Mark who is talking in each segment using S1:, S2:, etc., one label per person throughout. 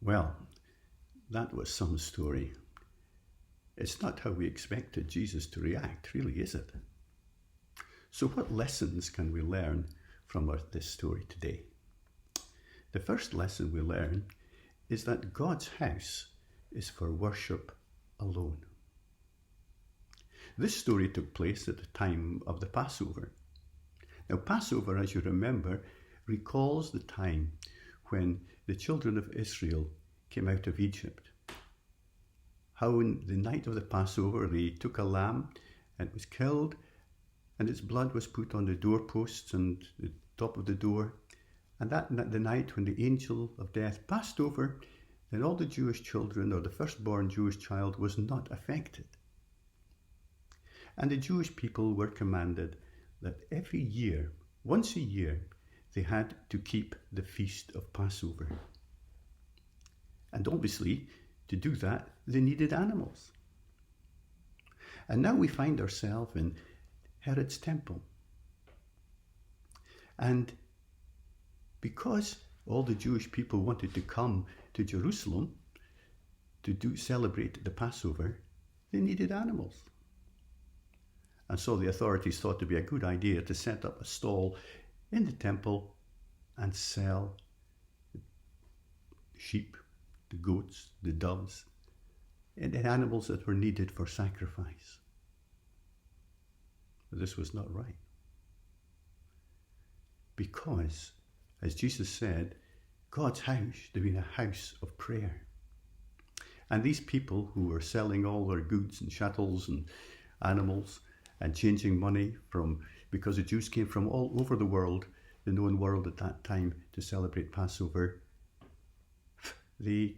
S1: Well, that was some story. It's not how we expected Jesus to react, really, is it? So, what lessons can we learn from this story today? The first lesson we learn is that God's house is for worship alone. This story took place at the time of the Passover. Now, Passover, as you remember, recalls the time when the children of Israel came out of Egypt. How on the night of the Passover they took a lamb and it was killed, and its blood was put on the doorposts and the top of the door. And that the night when the angel of death passed over, then all the Jewish children, or the firstborn Jewish child, was not affected. And the Jewish people were commanded that every year, once a year, they had to keep the feast of Passover. And obviously, to do that, they needed animals. And now we find ourselves in Herod's temple. And because all the Jewish people wanted to come to Jerusalem to celebrate the Passover, they needed animals. And so the authorities thought it would be a good idea to set up a stall in the temple and sell the sheep, the goats, the doves, and the animals that were needed for sacrifice. But this was not right. Because, as Jesus said, God's house should have been a house of prayer. And these people who were selling all their goods and chattels and animals and changing money because the Jews came from all over the world, the known world at that time, to celebrate Passover, they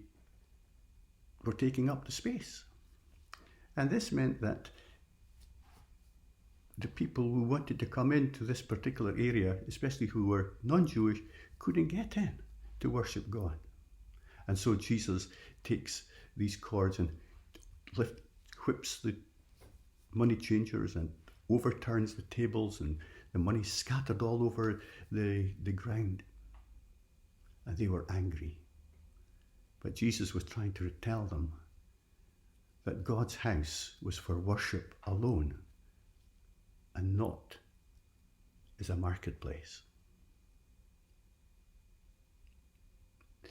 S1: were taking up the space. And this meant that the people who wanted to come into this particular area, especially who were non-Jewish, couldn't get in to worship God. And so Jesus takes these cords and whips the money changers and overturns the tables, and the money scattered all over the ground. And they were angry. But Jesus was trying to tell them that God's house was for worship alone and not as a marketplace.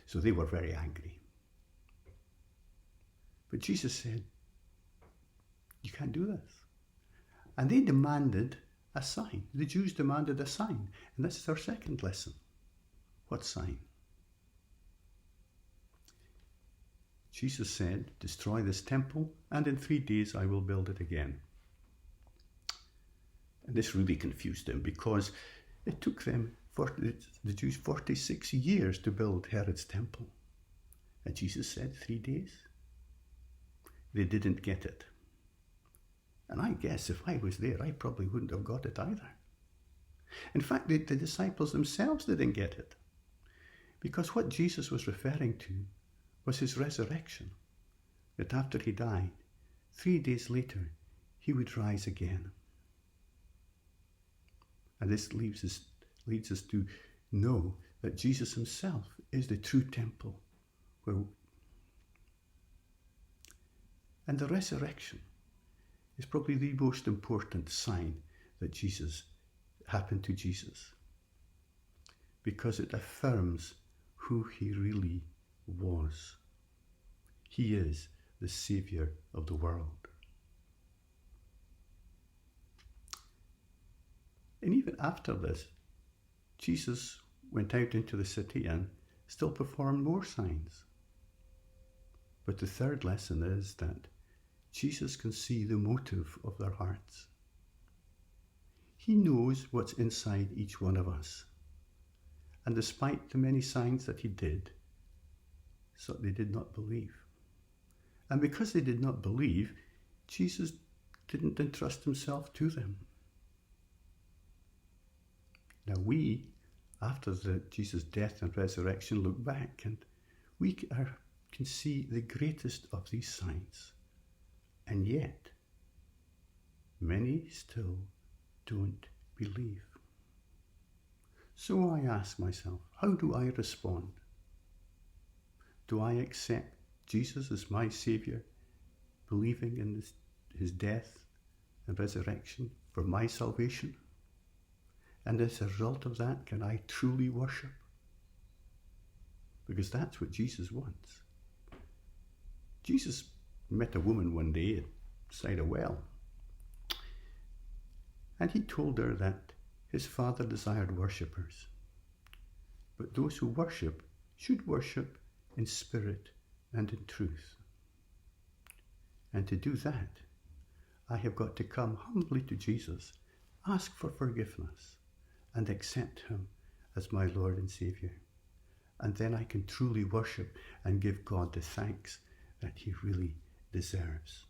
S1: So they were very angry. But Jesus said, you can't do this. And they demanded a sign. The Jews demanded a sign. And this is our second lesson. What sign? Jesus said, destroy this temple, and in 3 days I will build it again. And this really confused them, because it took them, the Jews, 46 years to build Herod's temple. And Jesus said 3 days. They didn't get it. And I guess if I was there, I probably wouldn't have got it either. In fact, the disciples themselves didn't get it. Because what Jesus was referring to was his resurrection. That after he died, 3 days later, he would rise again. And this leads us to know that Jesus himself is the true temple. And the resurrection is probably the most important sign that happened to Jesus, because it affirms who he really was. He is the Saviour of the world. And even after this, Jesus went out into the city and still performed more signs. But the third lesson is that Jesus can see the motive of their hearts. He knows what's inside each one of us. And despite the many signs that he did, so they did not believe. And because they did not believe, Jesus didn't entrust himself to them. Now we, after Jesus' death and resurrection, look back and we can see the greatest of these signs. And yet, many still don't believe. So I ask myself, how do I respond? Do I accept Jesus as my Saviour, believing in his death and resurrection for my salvation? And as a result of that, can I truly worship? Because that's what Jesus wants. Jesus met a woman one day beside a well, and he told her that his Father desired worshippers, but those who worship should worship in spirit and in truth. And to do that, I have got to come humbly to Jesus, ask for forgiveness, and accept him as my Lord and Saviour. And then I can truly worship and give God the thanks that he really deserves.